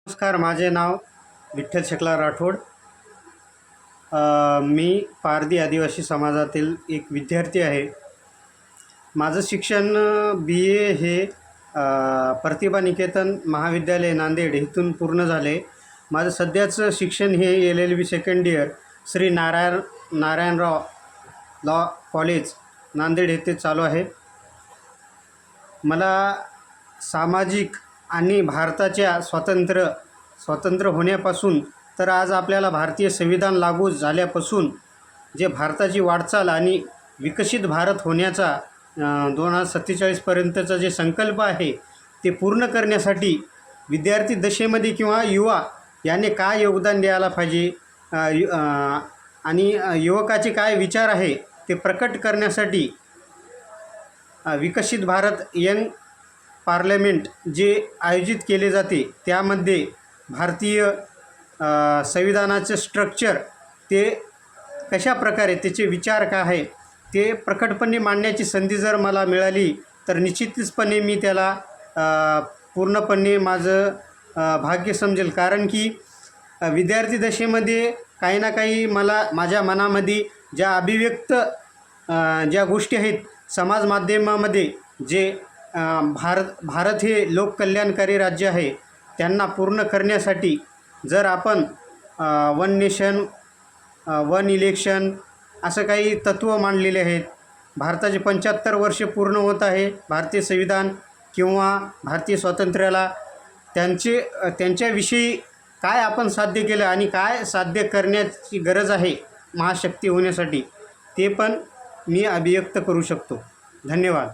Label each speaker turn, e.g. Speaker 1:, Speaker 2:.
Speaker 1: नमस्कार, माझे नाव विठ्ठल शकला राठोड. मी पारधी आदिवासी समाजातील एक विद्यार्थी आहे. माझं शिक्षण BA हे प्रतिभा निकेतन महाविद्यालय नांदेड इथून पूर्ण झाले. माझं सध्याचं शिक्षण हे LLB second year Shri Narayanrao law college Nanded येथे चालू आहे. मला सामाजिक आणि भारताच्या स्वातंत्र्य होण्यापासून तर आज आपल्याला भारतीय संविधान लागू झाल्यापासून जे भारताची वाटचाल आणि विकसित भारत होण्याचा 2047 पर्यंतचा जे संकल्प आहे ते पूर्ण करण्यासाठी विद्यार्थी दशेमध्ये किंवा युवा याने काय योगदान द्यायला पाहिजे आणि युवकाचे काय विचार आहे ते प्रकट करण्यासाठी विकसित भारत यंग पार्लमेंट जे आयोजित केले जाते त्यामध्ये भारतीय संविधानाचे स्ट्रक्चर ते कशा प्रकारे त्याचे विचार काय आहे ते प्रकटपणे मांडण्याची संधी जर मला मिळाली तर निश्चितपणे मी त्याला पूर्णपणे माझं भाग्य समजेल. कारण की विद्यार्थी दशेमध्ये काही ना काही मला माझ्या मनामध्ये ज्या अभिव्यक्त ज्या गोष्टी आहेत समाज माध्यमामध्ये जे भारत हे लोककल्याणकारी राज्य आहे त्यांना पूर्ण करण्यासाठी जर आपण वन नेशन वन इलेक्शन असं काही तत्त्व मांडलेले आहेत. भारताचे 75 वर्ष पूर्ण होत आहे. भारतीय संविधान किंवा भारतीय स्वातंत्र्याला त्यांच्याविषयी काय आपण साध्य केलं आणि काय साध्य करण्याची गरज आहे महाशक्ती होण्यासाठी ते पण मी अभिव्यक्त करू शकतो. धन्यवाद.